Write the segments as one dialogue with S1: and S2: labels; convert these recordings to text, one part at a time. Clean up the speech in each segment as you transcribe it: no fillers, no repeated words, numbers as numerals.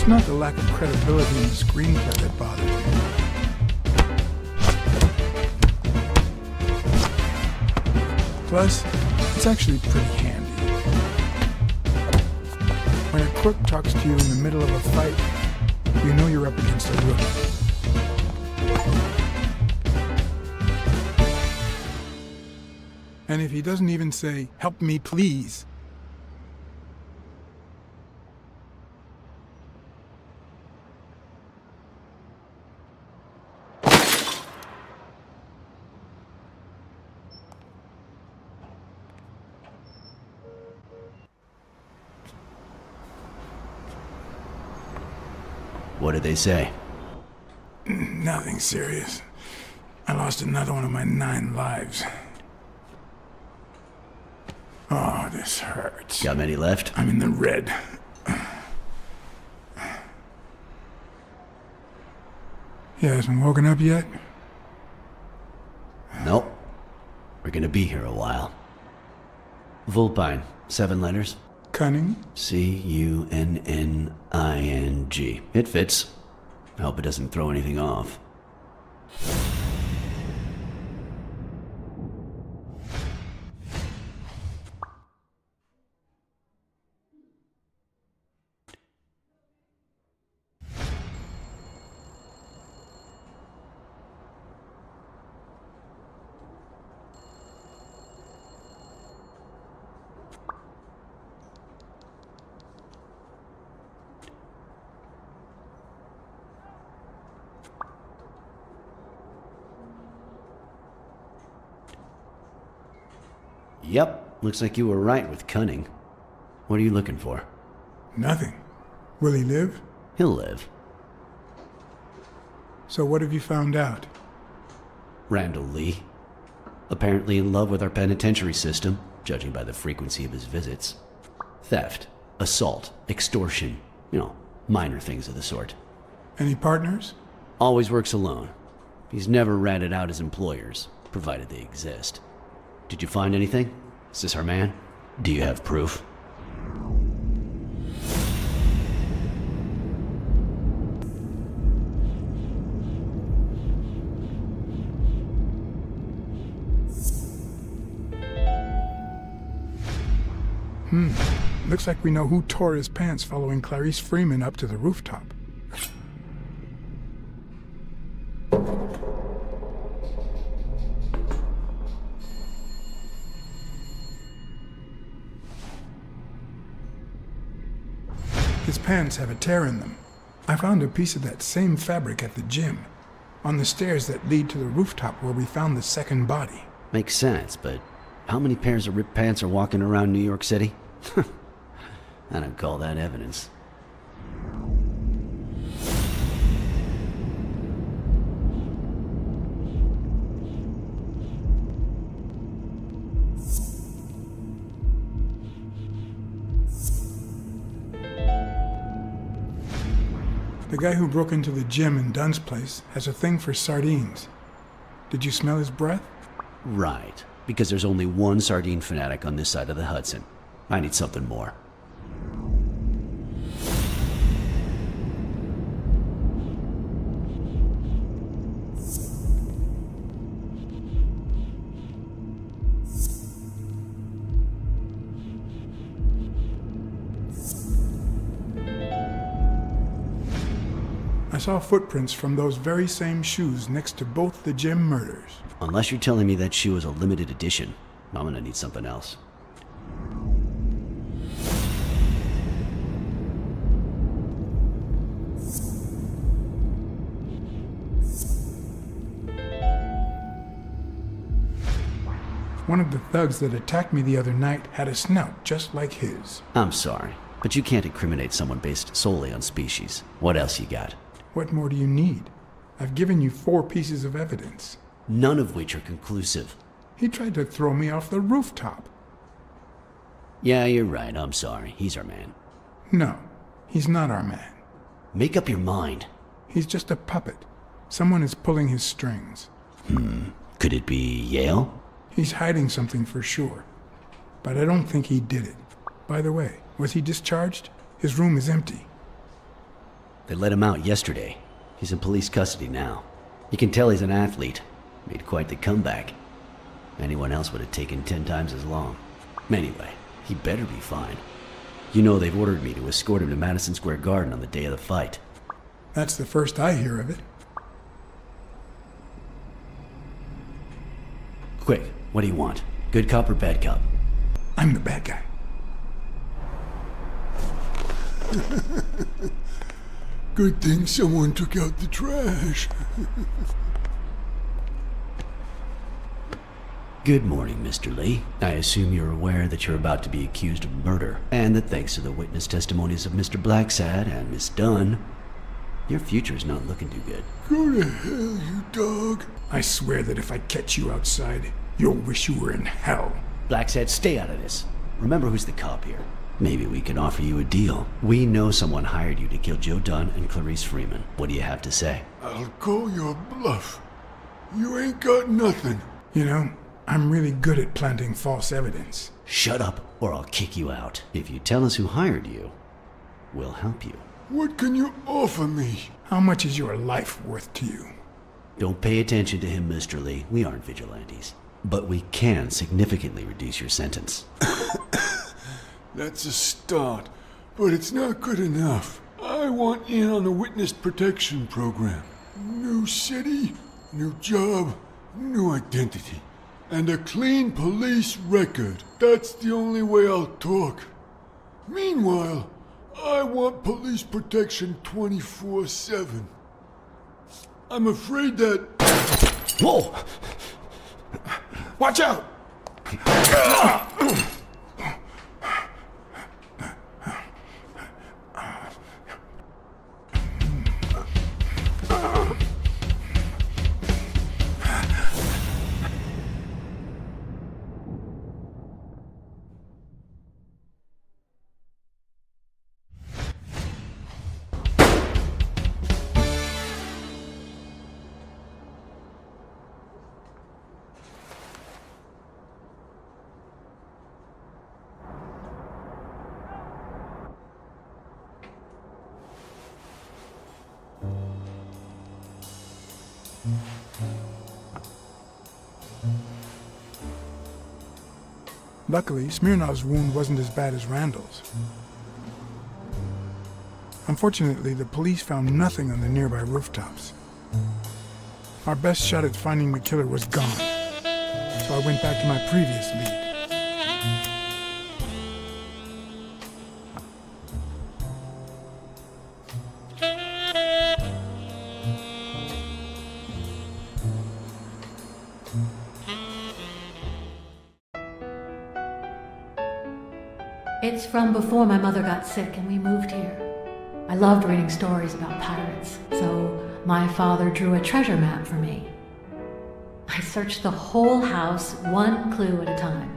S1: It's not the lack of credibility in the screenplay that bothers me. Plus, it's actually pretty handy. When a crook talks to you in the middle of a fight, you know you're up against a rookie. And if he doesn't even say, "Help me, please,"
S2: What did they say?
S1: nothing serious. I lost another one of my 9 lives. Oh, this hurts.
S2: Got many left?
S1: I'm in the red. You hasn't woken up yet?
S2: Nope. We're gonna be here a while. Vulpine, 7 letters.
S1: Cunning?
S2: C-U-N-N-I-N-G. It fits. I hope it doesn't throw anything off. Yep, looks like you were right with cunning. What are you looking for?
S1: Nothing. Will he live?
S2: He'll live.
S1: So what have you found out?
S2: Randall Lee. Apparently in love with our penitentiary system, judging by the frequency of his visits. Theft, assault, extortion, minor things of the sort.
S1: Any partners?
S2: Always works alone. He's never ratted out his employers, provided they exist. Did you find anything? Is this our man? Do you have proof?
S1: Looks like we know who tore his pants following Clarice Freeman up to the rooftop. His pants have a tear in them. I found a piece of that same fabric at the gym, on the stairs that lead to the rooftop where we found the second body.
S2: Makes sense, but how many pairs of ripped pants are walking around New York City? I don't call that evidence.
S1: The guy who broke into the gym in Dunn's place has a thing for sardines. Did you smell his breath?
S2: Right, because there's only one sardine fanatic on this side of the Hudson. I need something more.
S1: I saw footprints from those very same shoes next to both the gym murders.
S2: Unless you're telling me that shoe is a limited edition, I'm gonna need something else.
S1: One of the thugs that attacked me the other night had a snout just like his.
S2: I'm sorry, but you can't incriminate someone based solely on species. What else you got?
S1: What more do you need? I've given you 4 pieces of evidence.
S2: None of which are conclusive.
S1: He tried to throw me off the rooftop.
S2: Yeah, you're right, I'm sorry. He's our man.
S1: No, he's not our man.
S2: Make up your mind.
S1: He's just a puppet. Someone is pulling his strings.
S2: Could it be Yale?
S1: He's hiding something for sure. But I don't think he did it. By the way, was he discharged? His room is empty.
S2: They let him out yesterday. He's in police custody now. You can tell he's an athlete. Made quite the comeback. Anyone else would have taken 10 times as long. Anyway, he better be fine. You know they've ordered me to escort him to Madison Square Garden on the day of the fight.
S1: That's the first I hear of it.
S2: Quick, what do you want? Good cop or bad cop?
S1: I'm the bad guy.
S3: Good thing someone took out the trash.
S2: Good morning, Mr. Lee. I assume you're aware that you're about to be accused of murder, and that thanks to the witness testimonies of Mr. Blacksad and Miss Dunn, your future's not looking too good.
S3: Go to hell, you dog.
S1: I swear that if I catch you outside, you'll wish you were in hell.
S2: Blacksad, stay out of this. Remember who's the cop here. Maybe we can offer you a deal. We know someone hired you to kill Joe Dunn and Clarice Freeman. What do you have to say?
S3: I'll call your bluff. You ain't got nothing.
S1: You know, I'm really good at planting false evidence.
S2: Shut up, or I'll kick you out. If you tell us who hired you, we'll help you.
S3: What can you offer me?
S1: How much is your life worth to you?
S2: Don't pay attention to him, Mr. Lee. We aren't vigilantes. But we can significantly reduce your sentence.
S3: That's a start, but it's not good enough. I want in on the witness protection program. New city, new job, new identity, and a clean police record. That's the only way I'll talk. Meanwhile, I want police protection 24/7. I'm afraid that...
S2: Whoa!
S1: Watch out! Luckily, Smirnov's wound wasn't as bad as Randall's. Unfortunately, the police found nothing on the nearby rooftops. Our best shot at finding the killer was gone, so I went back to my previous lead.
S4: It's from before my mother got sick and we moved here. I loved reading stories about pirates, so my father drew a treasure map for me. I searched the whole house, one clue at a time.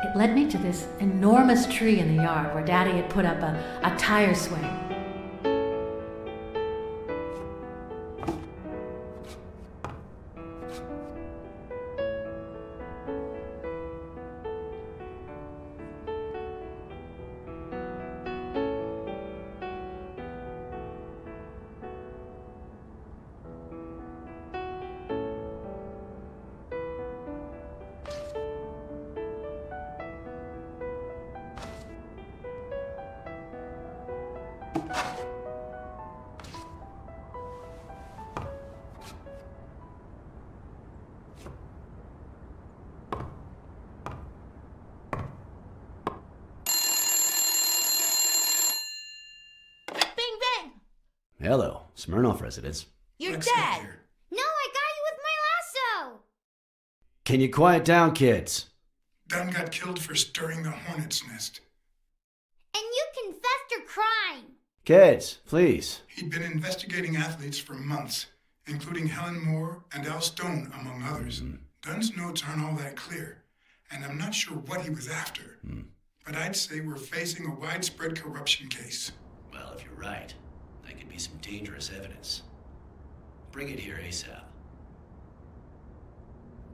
S4: It led me to this enormous tree in the yard where Daddy had put up a tire swing.
S2: Hello, Smirnoff residence.
S5: You're
S1: Blacksad
S5: dead.
S1: here.
S5: No, I got you with my lasso.
S2: Can you quiet down, kids?
S1: Dunn got killed for stirring the hornet's nest.
S5: And you confessed your crime.
S2: Kids, please.
S1: He'd been investigating athletes for months, including Helen Moore and Al Stone, among others. Dunn's notes aren't all that clear, and I'm not sure what he was after. But I'd say we're facing a widespread corruption case.
S2: Well, if you're right, that could be some dangerous evidence. Bring it here ASAP.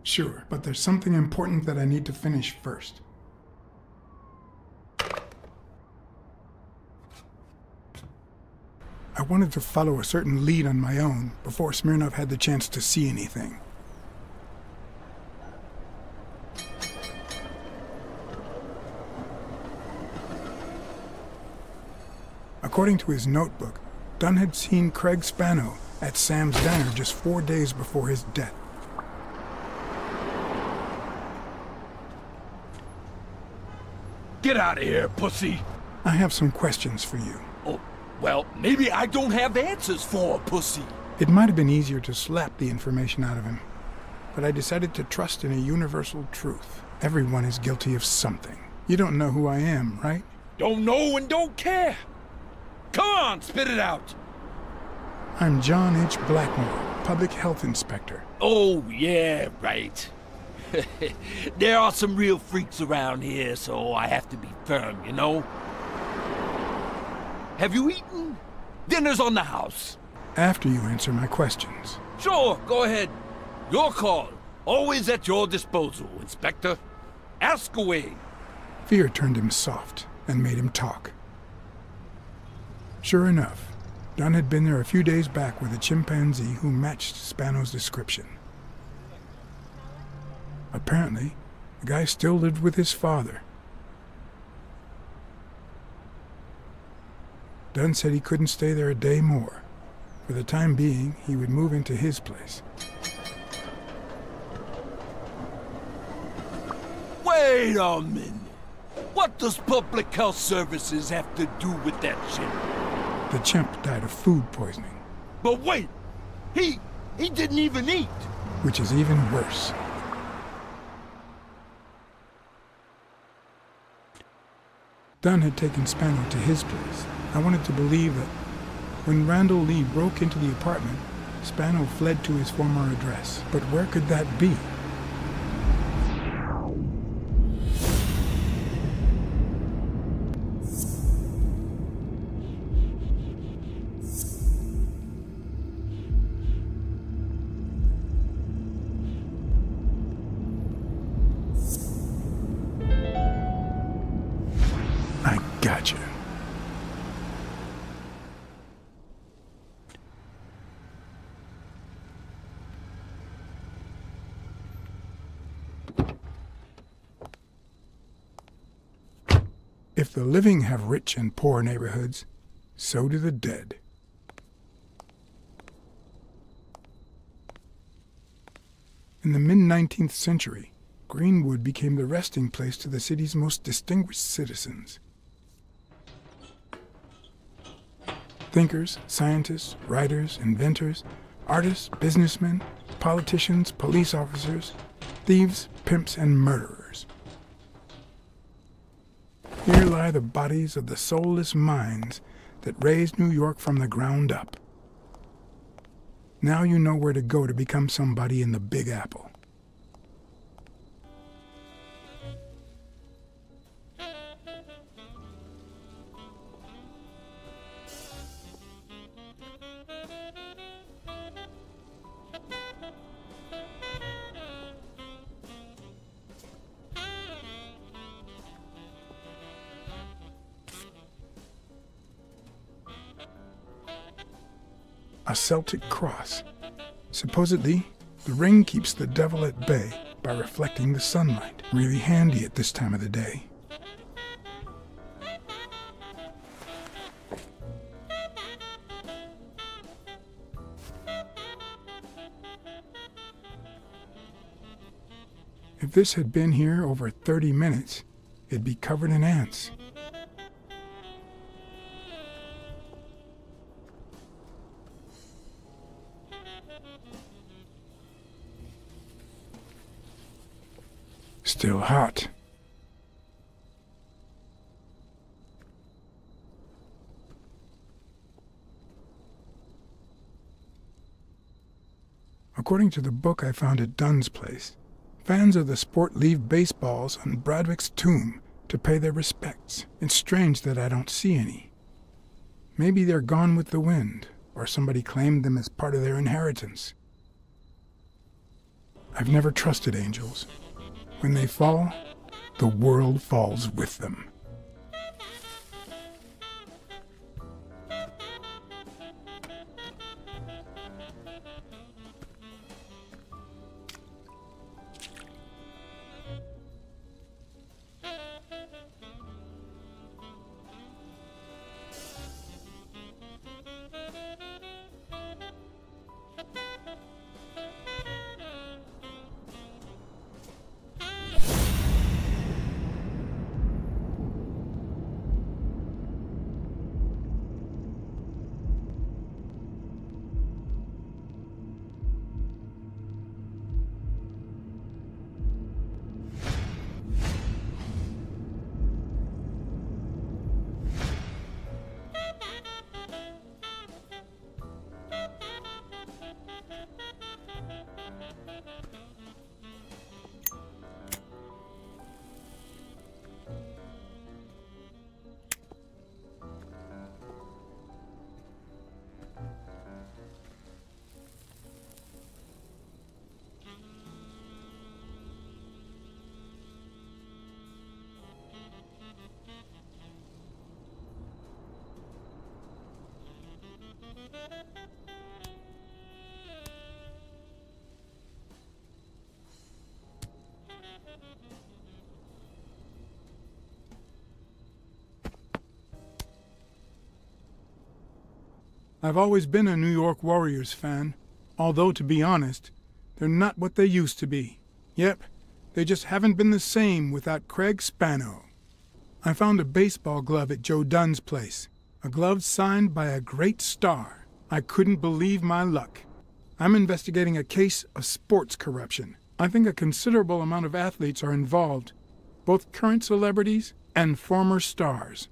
S1: Sure, but there's something important that I need to finish first. I wanted to follow a certain lead on my own before Smirnov had the chance to see anything. According to his notebook, Dunn had seen Craig Spano at Sam's Diner just 4 days before his death.
S6: Get out of here, pussy!
S1: I have some questions for you.
S6: Oh, well, maybe I don't have answers for a pussy.
S1: It might have been easier to slap the information out of him, but I decided to trust in a universal truth. Everyone is guilty of something. You don't know who I am, right?
S6: Don't know and don't care. Come on, spit it out.
S1: I'm John H. Blackmore, Public Health Inspector.
S6: Oh, yeah, right. There are some real freaks around here, so I have to be firm, you know? Have you eaten? Dinner's on the house.
S1: After you answer my questions.
S6: Sure, go ahead. Your call. Always at your disposal, Inspector. Ask away.
S1: Fear turned him soft and made him talk. Sure enough, Dunn had been there a few days back with a chimpanzee who matched Spano's description. Apparently, the guy still lived with his father. Dunn said he couldn't stay there a day more. For the time being, he would move into his place.
S6: Wait a minute. What does Public Health Services have to do with that shit?
S1: The chimp died of food poisoning.
S6: But wait! He didn't even eat!
S1: Which is even worse. Dunn had taken Spano to his place. I wanted to believe that when Randall Lee broke into the apartment, Spano fled to his former address. But where could that be? I gotcha. If the living have rich and poor neighborhoods, so do the dead. In the mid-19th century, Greenwood became the resting place to the city's most distinguished citizens. Thinkers, scientists, writers, inventors, artists, businessmen, politicians, police officers, thieves, pimps, and murderers. Here lie the bodies of the soulless minds that raised New York from the ground up. Now you know where to go to become somebody in the Big Apple. A Celtic cross. Supposedly, the ring keeps the devil at bay by reflecting the sunlight. Really handy at this time of the day. If this had been here over 30 minutes, it'd be covered in ants. Still hot. According to the book I found at Dunn's place, fans of the sport leave baseballs on Bradwick's tomb to pay their respects. It's strange that I don't see any. Maybe they're gone with the wind, or somebody claimed them as part of their inheritance. I've never trusted angels. When they fall, the world falls with them. I've always been a New York Warriors fan, although, to be honest, they're not what they used to be. Yep, they just haven't been the same without Craig Spano. I found a baseball glove at Joe Dunn's place, a glove signed by a great star. I couldn't believe my luck. I'm investigating a case of sports corruption. I think a considerable amount of athletes are involved, both current celebrities and former stars.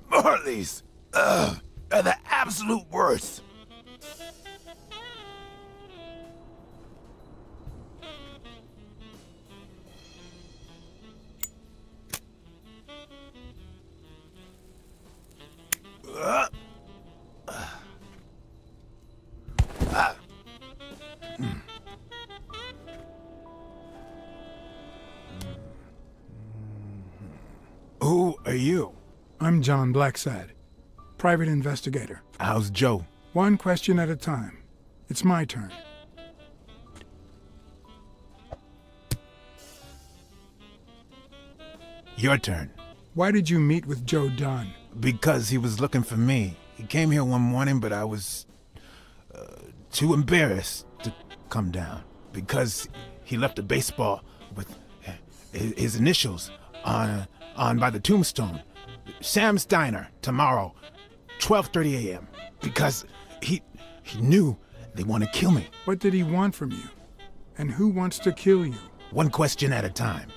S6: Marley's are the absolute worst. Who are you?
S1: I'm John Blacksad, private investigator.
S6: How's Joe?
S1: One question at a time. It's my turn.
S7: Your turn.
S1: Why did you meet with Joe Dunn?
S7: Because he was looking for me. He came here one morning, but I was too embarrassed to come down. Because he left a baseball with his initials on by the tombstone. Sam Steiner, tomorrow, 12:30 a.m. Because he knew they want to kill me.
S1: What did he want from you? And who wants to kill you?
S7: One question at a time.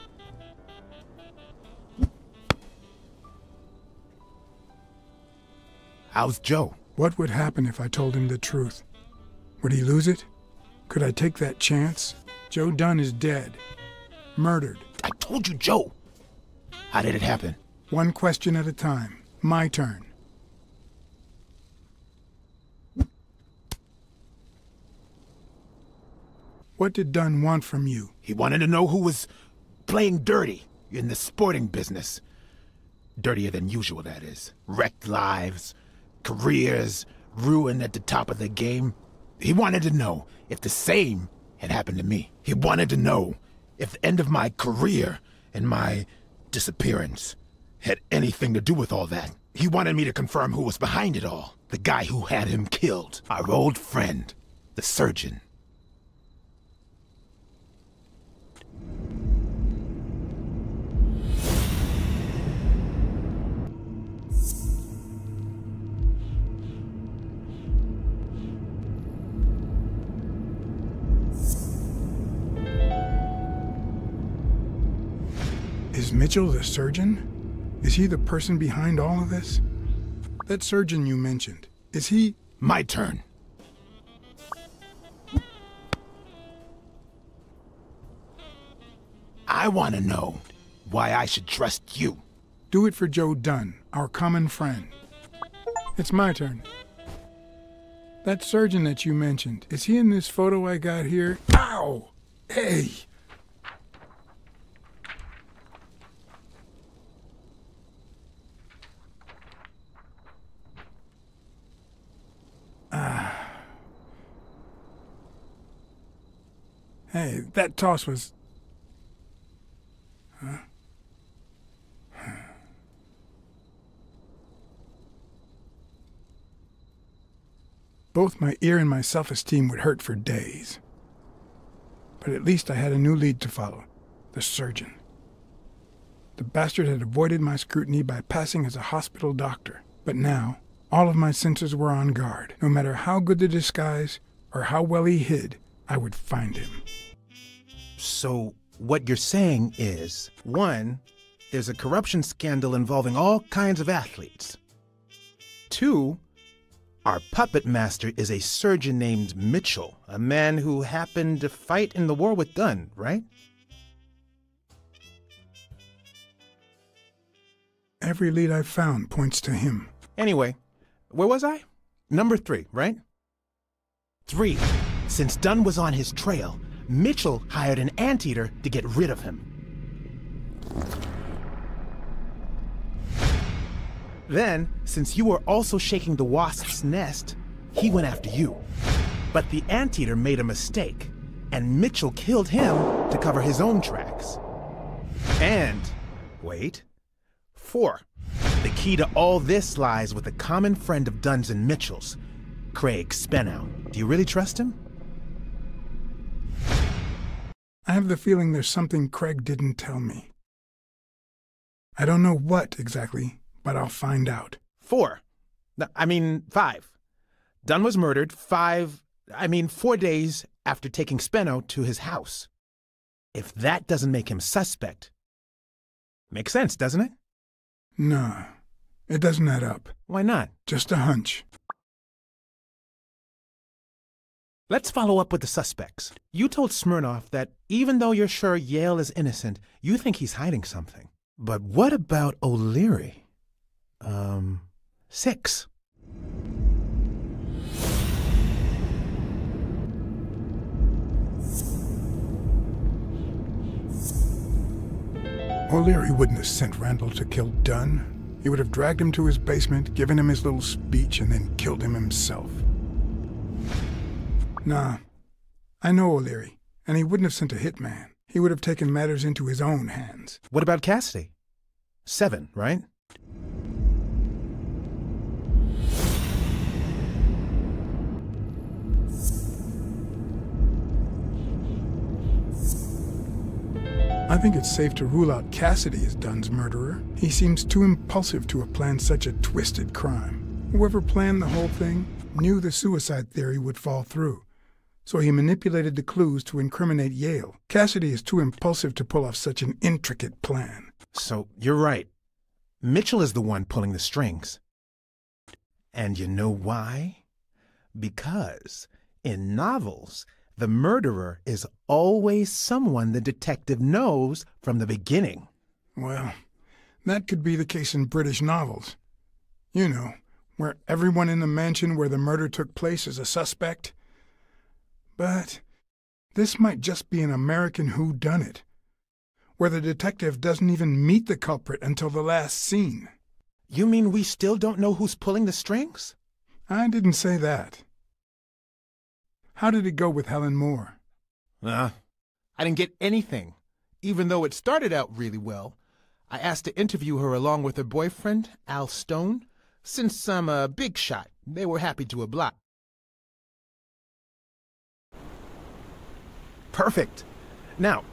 S7: How's Joe?
S1: What would happen if I told him the truth? Would he lose it? Could I take that chance? Joe Dunn is dead. Murdered.
S7: I told you, Joe. How did it happen?
S1: One question at a time. My turn. What did Dunn want from you?
S7: He wanted to know who was playing dirty in the sporting business. Dirtier than usual, that is. Wrecked lives, careers, ruined at the top of the game. He wanted to know if the same had happened to me. He wanted to know if the end of my career and my disappearance had anything to do with all that. He wanted me to confirm who was behind it all. The guy who had him killed. Our old friend, the surgeon.
S1: Is Mitchell the surgeon? Is he the person behind all of this? That surgeon you mentioned, is he...
S7: My turn. I want to know why I should trust you.
S1: Do it for Joe Dunn, our common friend. It's my turn. That surgeon that you mentioned, is he in this photo I got here? Ow! Hey! Hey, that toss was... Huh? Both my ear and my self-esteem would hurt for days. But at least I had a new lead to follow. The surgeon. The bastard had avoided my scrutiny by passing as a hospital doctor. But now, all of my senses were on guard. No matter how good the disguise, or how well he hid, I would find him.
S7: So, what you're saying is, 1, there's a corruption scandal involving all kinds of athletes. 2, our puppet master is a surgeon named Mitchell, a man who happened to fight in the war with Dunn, right?
S1: Every lead I've found points to him.
S7: Anyway, Where was I? Number 3, right? 3. Since Dunn was on his trail, Mitchell hired an anteater to get rid of him. Then, since you were also shaking the wasp's nest, he went after you. But the anteater made a mistake, and Mitchell killed him to cover his own tracks. And, wait, 4. The key to all this lies with a common friend of Dunn's and Mitchell's, Craig Spenow. Do you really trust him?
S1: I have the feeling there's something Craig didn't tell me. I don't know what exactly, but I'll find out.
S7: 4. 5. Dunn was murdered 4 days after taking Speno to his house. If that doesn't make him suspect, makes sense, doesn't it?
S1: No, it doesn't add up.
S7: Why not?
S1: Just a hunch.
S7: Let's follow up with the suspects. You told Smirnoff that even though you're sure Yale is innocent, you think he's hiding something. But what about O'Leary? 6.
S1: O'Leary wouldn't have sent Randall to kill Dunn. He would have dragged him to his basement, given him his little speech, and then killed him himself. Nah, I know O'Leary, and he wouldn't have sent a hitman. He would have taken matters into his own hands.
S7: What about Cassidy? 7, right?
S1: I think it's safe to rule out Cassidy as Dunn's murderer. He seems too impulsive to have planned such a twisted crime. Whoever planned the whole thing knew the suicide theory would fall through, so he manipulated the clues to incriminate Yale. Cassidy is too impulsive to pull off such an intricate plan.
S7: So, you're right. Mitchell is the one pulling the strings. And you know why? Because in novels, the murderer is always someone the detective knows from the beginning.
S1: Well, that could be the case in British novels. You know, where everyone in the mansion where the murder took place is a suspect. But this might just be an American whodunit, where the detective doesn't even meet the culprit until the last scene.
S7: You mean we still don't know who's pulling the strings?
S1: I didn't say that. How did it go with Helen Moore?
S7: I didn't get anything, even though it started out really well. I asked to interview her along with her boyfriend, Al Stone. Since I'm a big shot, they were happy to oblige. Perfect. Now,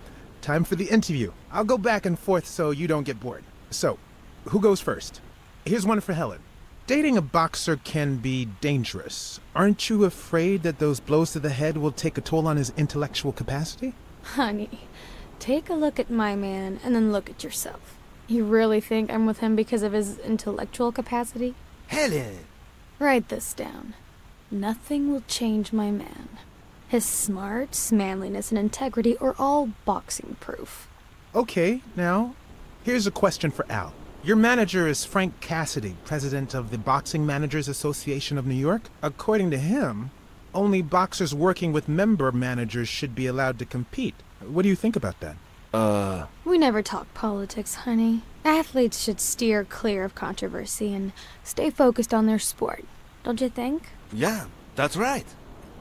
S7: time for the interview. I'll go back and forth so you don't get bored. So, who goes first? Here's one for Helen. Dating a boxer can be dangerous. Aren't you afraid that those blows to the head will take a toll on his intellectual capacity?
S8: Honey, take a look at my man and then look at yourself. You really think I'm with him because of his intellectual capacity?
S6: Helen!
S8: Write this down. Nothing will change my man. His smarts, manliness, and integrity are all boxing proof.
S7: Okay, now, here's a question for Al. Your manager is Frank Cassidy, president of the Boxing Managers Association of New York. According to him, only boxers working with member managers should be allowed to compete. What do you think about that?
S8: We never talk politics, honey. Athletes should steer clear of controversy and stay focused on their sport. Don't you think?
S6: Yeah, that's right.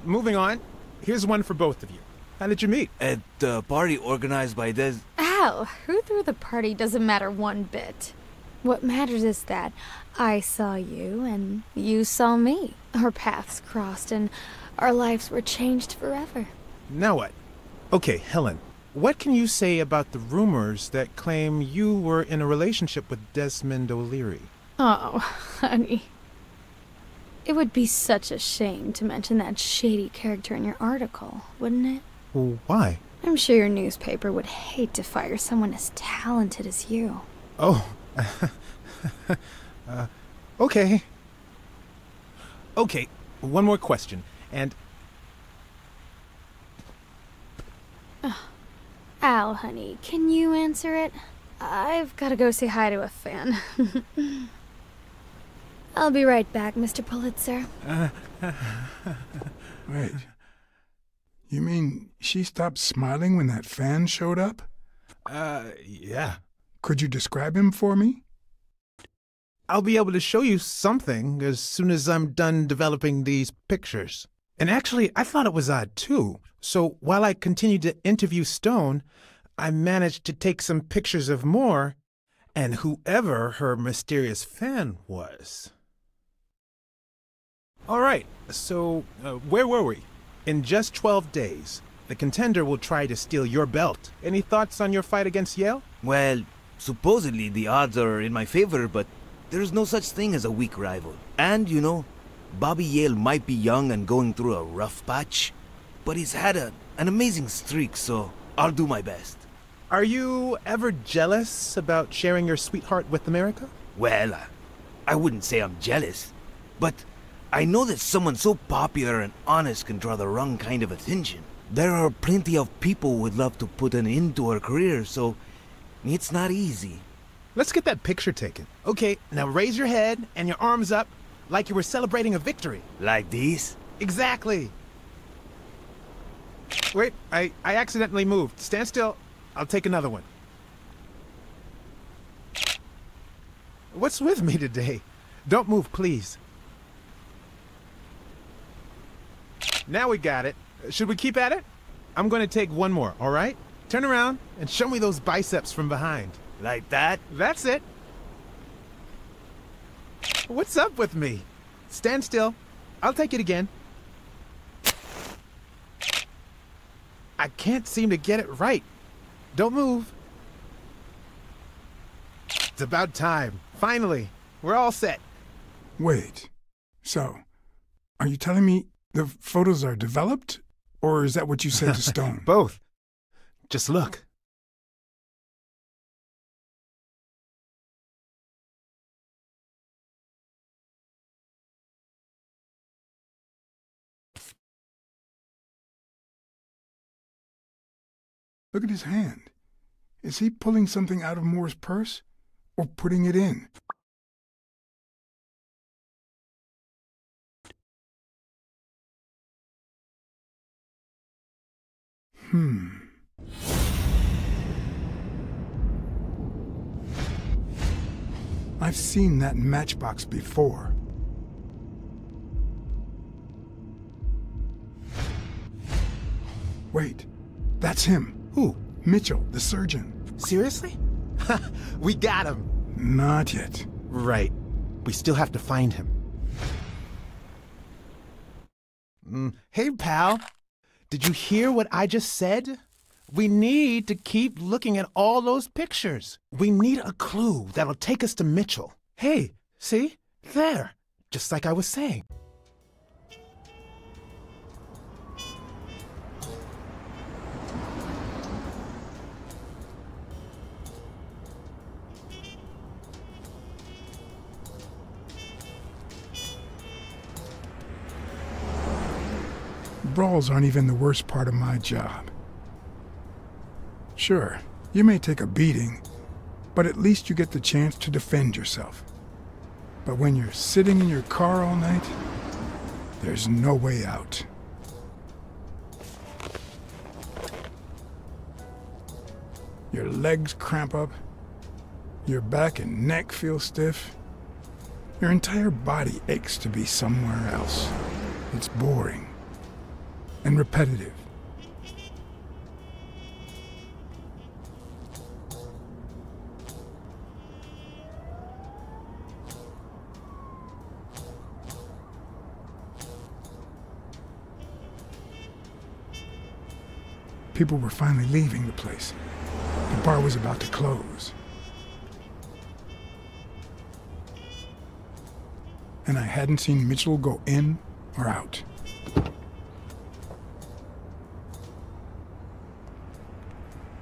S7: Moving on, here's one for both of you. How did you meet?
S6: At the party organized by Des...
S8: Al, who threw the party doesn't matter one bit. What matters is that I saw you and you saw me. Our paths crossed and our lives were changed forever.
S7: Now what? Okay, Helen, what can you say about the rumors that claim you were in a relationship with Desmond O'Leary?
S8: Oh, honey. It would be such a shame to mention that shady character in your article, wouldn't it?
S7: Well, why?
S8: I'm sure your newspaper would hate to fire someone as talented as you.
S7: Oh, okay. Okay, one more question, and...
S8: Al, honey, can you answer it? I've got to go say hi to a fan. I'll be right back, Mr. Pulitzer.
S1: Wait. You mean she stopped smiling when that fan showed up?
S7: Yeah.
S1: Could you describe him for me?
S7: I'll be able to show you something as soon as I'm done developing these pictures. And actually, I thought it was odd, too. So while I continued to interview Stone, I managed to take some pictures of Moore and whoever her mysterious fan was. All right, so where were we? In just 12 days, the contender will try to steal your belt. Any thoughts on your fight against Yale?
S9: Well, supposedly the odds are in my favor, but there's no such thing as a weak rival. And, you know, Bobby Yale might be young and going through a rough patch, but he's had an amazing streak, so I'll do my best.
S7: Are you ever jealous about sharing your sweetheart with America?
S9: Well, I wouldn't say I'm jealous, but I know that someone so popular and honest can draw the wrong kind of attention. There are plenty of people who would love to put an end to her career, so it's not easy.
S7: Let's get that picture taken. Okay, now raise your head and your arms up like you were celebrating a victory.
S9: Like this?
S7: Exactly. Wait, I accidentally moved. Stand still. I'll take another one. What's with me today? Don't move, please. Now we got it. Should we keep at it? I'm going to take one more, all right? Turn around and show me those biceps from behind.
S9: Like that?
S7: That's it. What's up with me? Stand still. I'll take it again. I can't seem to get it right. Don't move. It's about time. Finally, we're all set.
S1: Wait. So, are you telling me the photos are developed? Or is that what you said to Stone?
S7: Both. Just look.
S1: Look at his hand. Is he pulling something out of Moore's purse? Or putting it in? I've seen that matchbox before. Wait, that's him.
S7: Who?
S1: Mitchell, the surgeon.
S7: Seriously? We got him.
S1: Not yet.
S7: Right. We still have to find him. Hey, pal. Did you hear what I just said? We need to keep looking at all those pictures. We need a clue that'll take us to Mitchell. Hey, see? There. Just like I was saying.
S1: Brawls aren't even the worst part of my job. Sure, you may take a beating, but at least you get the chance to defend yourself. But when you're sitting in your car all night, there's no way out. Your legs cramp up, your back and neck feel stiff, your entire body aches to be somewhere else. It's boring and repetitive. People were finally leaving the place. The bar was about to close. And I hadn't seen Mitchell go in or out.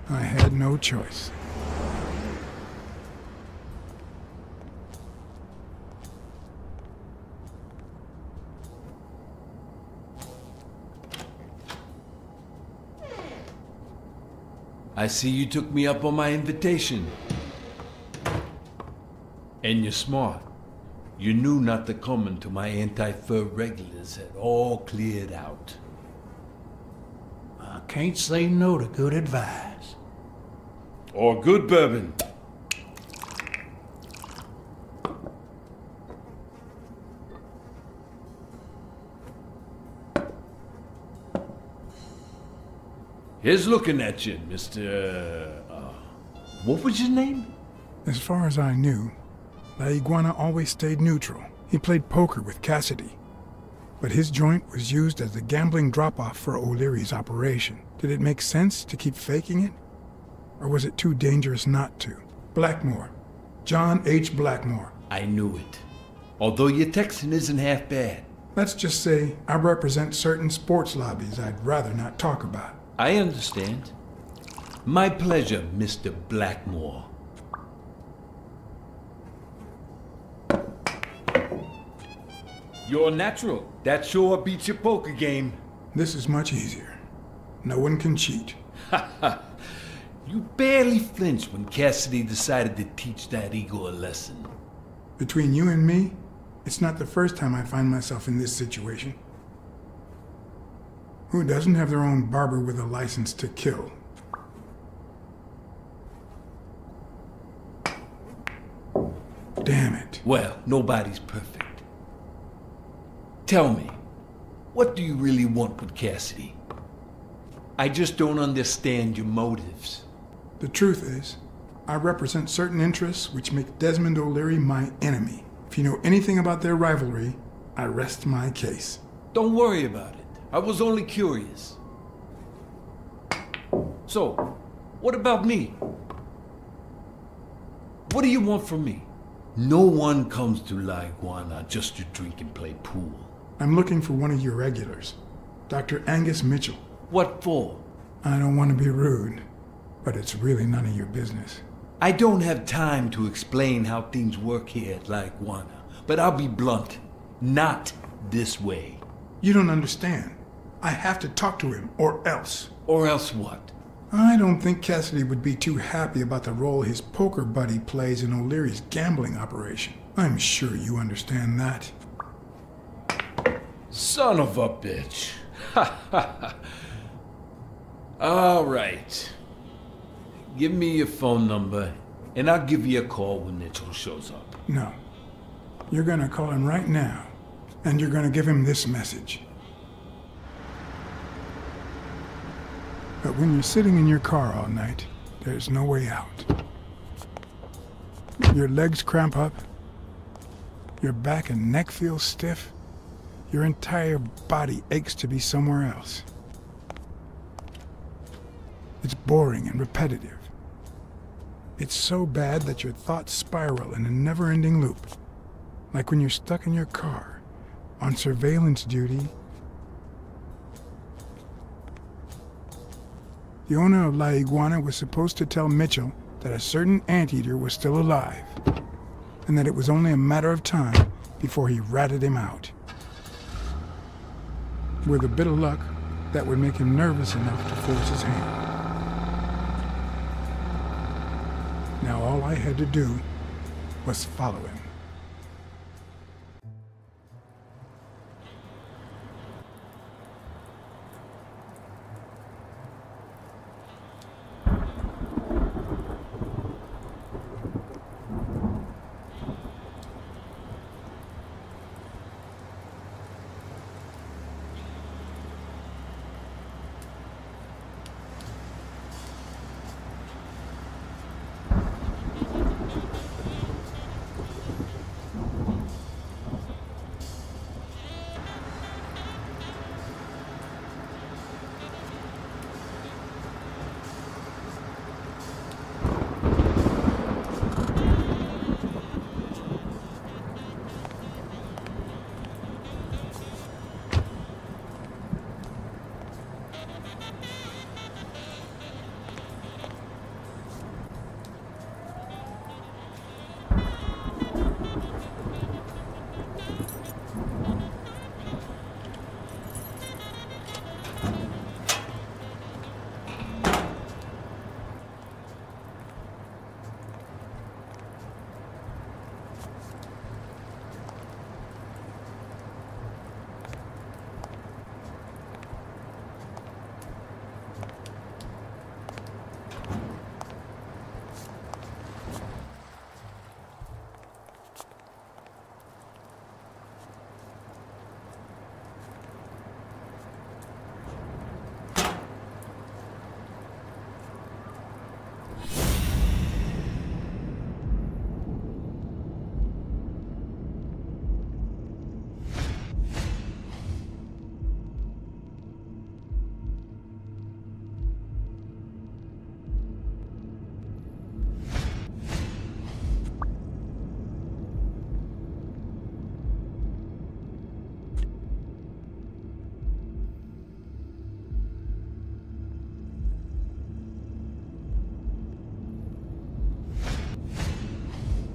S1: I had no choice.
S10: I see you took me up on my invitation. And you're smart. You knew not to come until my anti-fur regulars had all cleared out.
S11: I can't say no to good advice.
S10: Or good bourbon. Here's looking at you, Mr. What was your name?
S1: As far as I knew, La Iguana always stayed neutral. He played poker with Cassidy. But his joint was used as the gambling drop-off for O'Leary's operation. Did it make sense to keep faking it? Or was it too dangerous not to? Blackmore. John H. Blackmore.
S10: I knew it. Although your Texan isn't half bad.
S1: Let's just say I represent certain sports lobbies I'd rather not talk about.
S10: I understand. My pleasure, Mr. Blackmore. You're natural. That sure beats your poker game.
S1: This is much easier. No one can cheat.
S10: You barely flinched when Cassidy decided to teach that ego a lesson.
S1: Between you and me, it's not the first time I find myself in this situation. Who doesn't have their own barber with a license to kill? Damn it.
S10: Well, nobody's perfect. Tell me, what do you really want with Cassidy? I just don't understand your motives.
S1: The truth is, I represent certain interests which make Desmond O'Leary my enemy. If you know anything about their rivalry, I rest my case.
S10: Don't worry about it. I was only curious. So, what about me? What do you want from me? No one comes to La Iguana just to drink and play pool.
S1: I'm looking for one of your regulars, Dr. Angus Mitchell.
S10: What for?
S1: I don't want to be rude, but it's really none of your business.
S10: I don't have time to explain how things work here at La Iguana, but I'll be blunt. Not this way.
S1: You don't understand. I have to talk to him, or else.
S10: Or else what?
S1: I don't think Cassidy would be too happy about the role his poker buddy plays in O'Leary's gambling operation. I'm sure you understand that.
S10: Son of a bitch. Ha ha ha. All right. Give me your phone number, and I'll give you a call when Mitchell shows up.
S1: No. You're gonna call him right now, and you're gonna give him this message. But when you're sitting in your car all night, there's no way out. Your legs cramp up, your back and neck feel stiff, your entire body aches to be somewhere else. It's boring and repetitive. It's so bad that your thoughts spiral in a never-ending loop. Like when you're stuck in your car, on surveillance duty. The owner of La Iguana was supposed to tell Mitchell that a certain anteater was still alive, and that it was only a matter of time before he ratted him out. With a bit of luck, that would make him nervous enough to force his hand. Now all I had to do was follow him.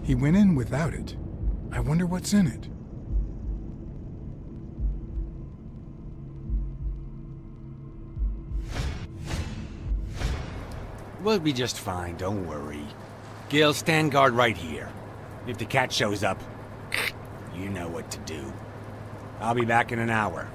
S1: He went in without it. I wonder what's in it.
S12: We'll be just fine, don't worry. Gil, stand guard right here. If the cat shows up, you know what to do. I'll be back in an hour.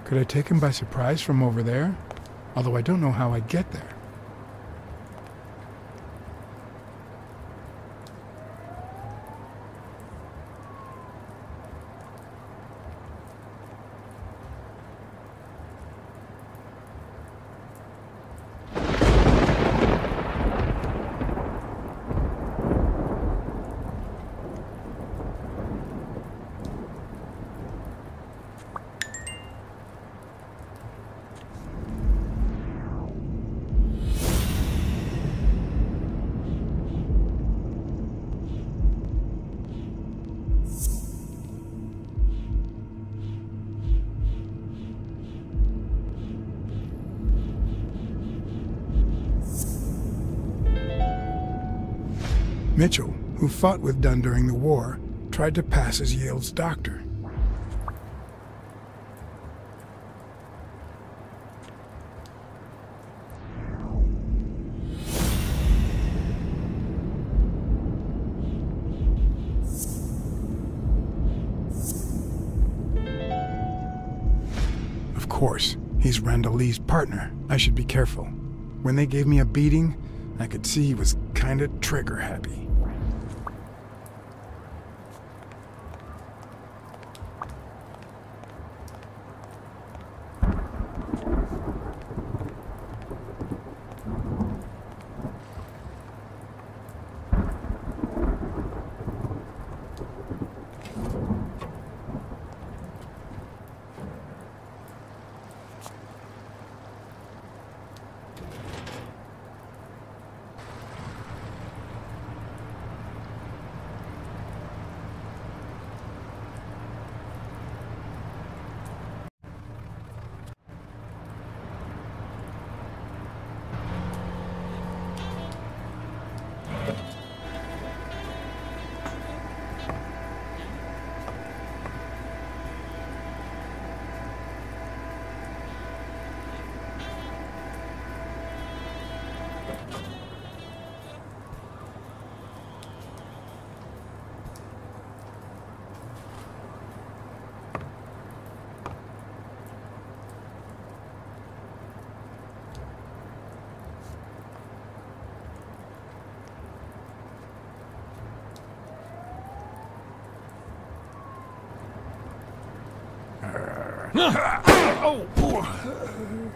S1: Could I take him by surprise from over there? Although I don't know how I'd get there. Mitchell, who fought with Dunn during the war, tried to pass as Yale's doctor. Of course, he's Randall Lee's partner. I should be careful. When they gave me a beating, I could see he was kinda trigger-happy.
S3: Oh!